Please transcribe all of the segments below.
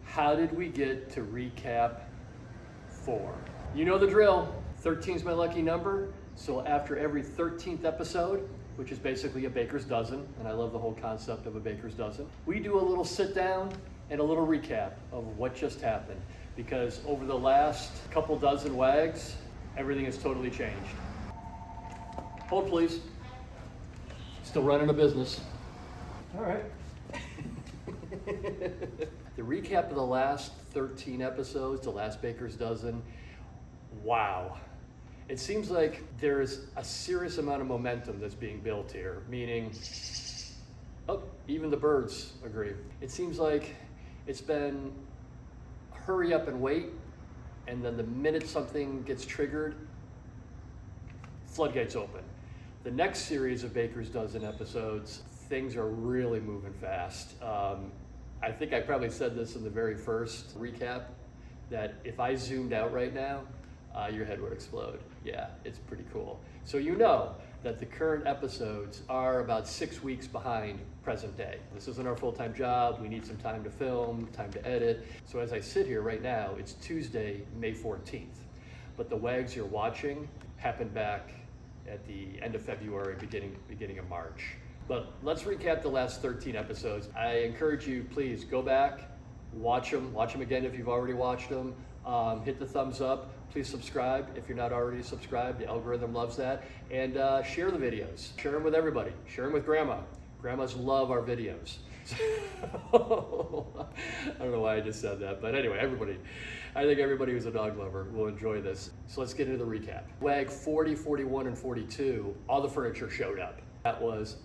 How did we get to recap 4? You know the drill. 13 is my lucky number. So after every 13th episode, which is basically a baker's dozen, and I love the whole concept of a baker's dozen, we do a little sit down and a little recap of what just happened. Because over the last couple dozen WAGs, everything has totally changed. Hold please. Still running a business. All right. The recap of the last 13 episodes, the last baker's dozen, wow. It seems like there's a serious amount of momentum that's being built here, meaning, oh, even the birds agree. It seems like it's been hurry up and wait, and then the minute something gets triggered, floodgates open. The next series of Baker's Dozen episodes, things are really moving fast. I think I probably said this in the very first recap, that if I zoomed out right now, your head would explode. Yeah, it's pretty cool. So you know that the current episodes are about 6 weeks behind present day. This isn't our full-time job. We need some time to film, time to edit. So as I sit here right now, it's Tuesday, May 14th. But the WAGs you're watching happened back at the end of February, beginning of March. But let's recap the last 13 episodes. I encourage you, please go back, watch them again if you've already watched them. Hit the thumbs up. Please subscribe if you're not already subscribed. The algorithm loves that. And share the videos. Share them with everybody. Share them with grandma. Grandmas love our videos. I don't know why I just said that, but anyway, I think everybody who's a dog lover will enjoy this. So let's get into the recap. WAG 40, 41, and 42, all the furniture showed up. That was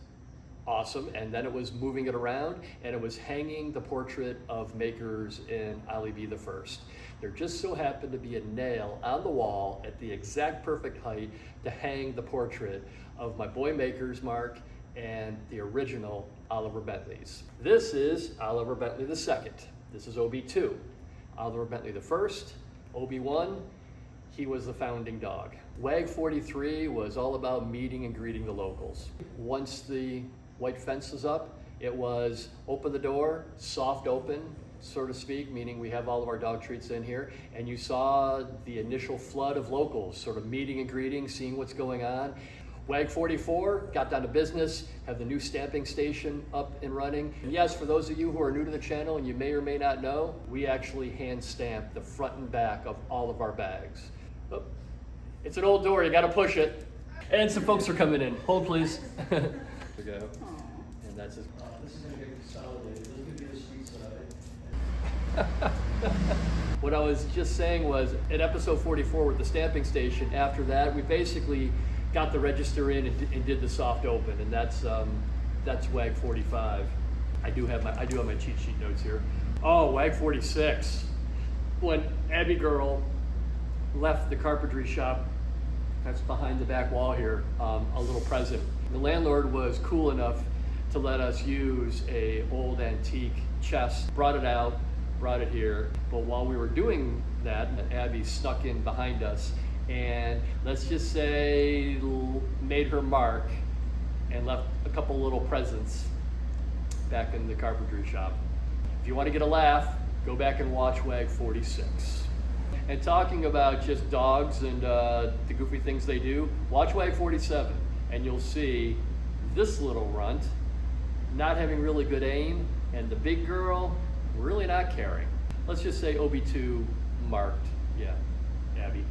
awesome, and then it was moving it around, and it was hanging the portrait of Makers in Ali B the First. There just so happened to be a nail on the wall at the exact perfect height to hang the portrait of my boy Makers, Mark, and the original Oliver Bentley's. This is Oliver Bentley the Second. This is OB2. Oliver Bentley the First, OB1, he was the founding dog. WAG 43 was all about meeting and greeting the locals. Once the white fence is up, it was open the door, soft open, so to speak, meaning we have all of our dog treats in here, and you saw the initial flood of locals sort of meeting and greeting, seeing what's going on. WAG 44 got down to business, have the new stamping station up and running. And yes, for those of you who are new to the channel and you may or may not know, we actually hand stamp the front and back of all of our bags. Oh, it's an old door, you gotta push it. And some folks are coming in. Hold please. There we go. And that's it. This is gonna get consolidated. This is gonna be the street side. What I was just saying was, at episode 44 with the stamping station, after that, we basically got the register in and did the soft open, and that's WAG 45. I do have my cheat sheet notes here. Oh, WAG 46. When Abby girl left the carpentry shop, that's behind the back wall here, a little present. The landlord was cool enough to let us use a old antique chest, brought it out, brought it here. But while we were doing that, Abby snuck in behind us and let's just say made her mark and left a couple little presents back in the carpentry shop. If you want to get a laugh, go back and watch WAG 46. And talking about just dogs and the goofy things they do, watch WAG 47 and you'll see this little runt not having really good aim and the big girl really not caring. Let's just say OB2 marked, yeah, Abby.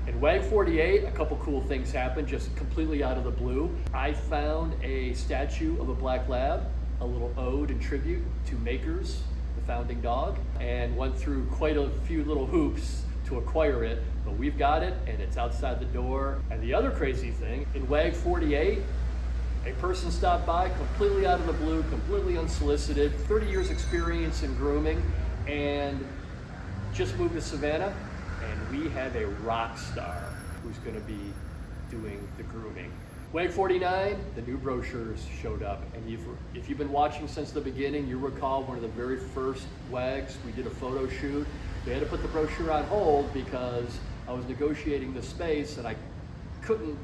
In WAG 48, a couple cool things happened just completely out of the blue. I found a statue of a black lab, a little ode and tribute to Makers, the founding dog, and went through quite a few little hoops to acquire it, but we've got it and it's outside the door. And the other crazy thing, in WAG 48, a person stopped by completely out of the blue, completely unsolicited, 30 years experience in grooming, and just moved to Savannah. And we have a rock star who's going to be doing the grooming. WAG 49, the new brochures showed up. And if you've been watching since the beginning, you recall one of the very first WAGs, we did a photo shoot. They had to put the brochure on hold because I was negotiating the space and I couldn't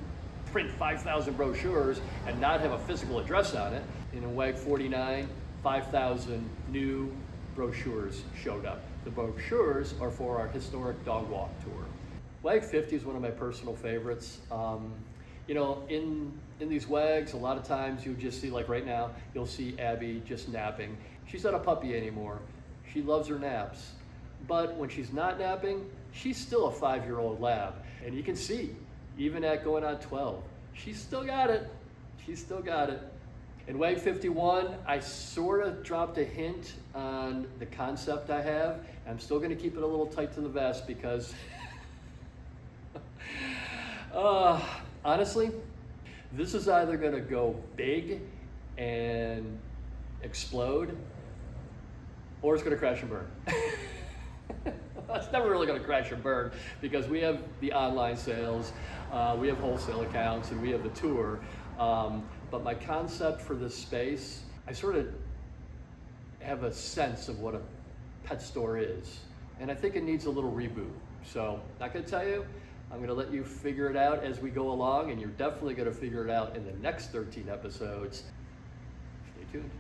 print 5,000 brochures and not have a physical address on it. And in WAG 49, 5,000 new brochures showed up. The brochures are for our historic dog walk tour. WAG 50 is one of my personal favorites. You know, in these WAGs, a lot of times you'll just see, like right now, you'll see Abby just napping. She's not a puppy anymore. She loves her naps. But when she's not napping, she's still a 5-year-old lab. And you can see, even at going on 12, she's still got it. She's still got it. In WAG 51, I sort of dropped a hint on the concept I have. I'm still gonna keep it a little tight to the vest because honestly, this is either gonna go big and explode, or it's gonna crash and burn. It's never really gonna crash and burn because we have the online sales, we have wholesale accounts, and we have the tour. But my concept for this space, I sort of have a sense of what a pet store is. And I think it needs a little reboot. So, not gonna tell you, I'm gonna let you figure it out as we go along, and you're definitely gonna figure it out in the next 13 episodes. Stay tuned.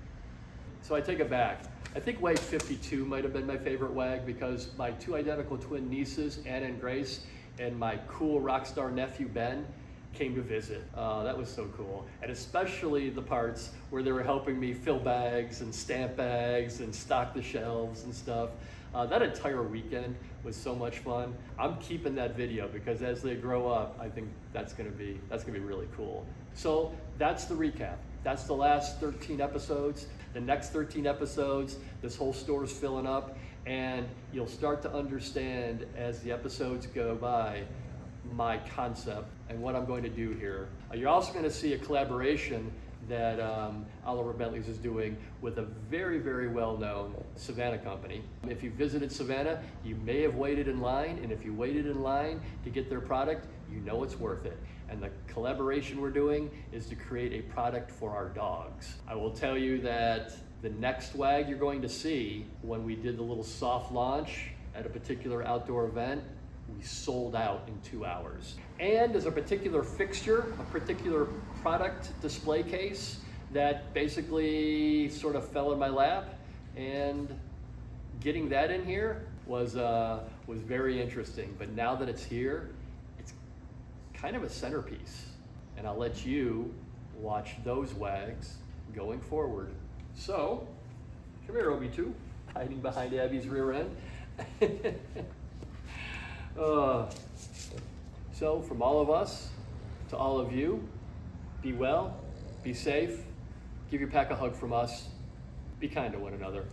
So I take it back. I think WAG 52 might have been my favorite WAG because my 2 identical twin nieces, Anna and Grace, and my cool rock star nephew, Ben, came to visit. That was so cool. And especially the parts where they were helping me fill bags and stamp bags and stock the shelves and stuff. That entire weekend was so much fun. I'm keeping that video because as they grow up, I think that's gonna be really cool. So that's the recap. That's the last 13 episodes. The next 13 episodes, this whole store is filling up, and you'll start to understand as the episodes go by my concept and what I'm going to do here. You're also going to see a collaboration that Oliver Bentley's is doing with a very, very well-known Savannah company. If you visited Savannah, you may have waited in line, and if you waited in line to get their product, you know it's worth it. And the collaboration we're doing is to create a product for our dogs. I will tell you that the next WAG you're going to see, when we did the little soft launch at a particular outdoor event, we sold out in 2 hours. And there's a particular fixture, a particular product display case that basically sort of fell in my lap, and getting that in here was very interesting. But now that it's here, it's kind of a centerpiece. And I'll let you watch those WAGs going forward. So, come here, Obi-2, hiding behind Abby's rear end. So from all of us to all of you, be well, be safe, give your pack a hug from us, be kind to one another.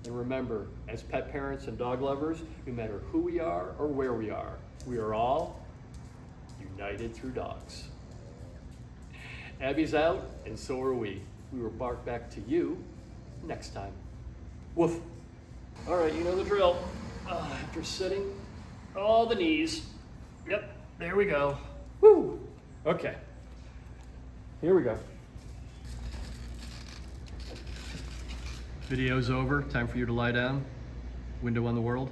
And remember, as pet parents and dog lovers, no matter who we are or where we are all united through dogs. Abby's out, and so are we. We will bark back to you next time. Woof. All right, you know the drill. After sitting, all the knees. Yep, there we go. Woo! Okay, here we go. Video's over, time for you to lie down. Window on the world.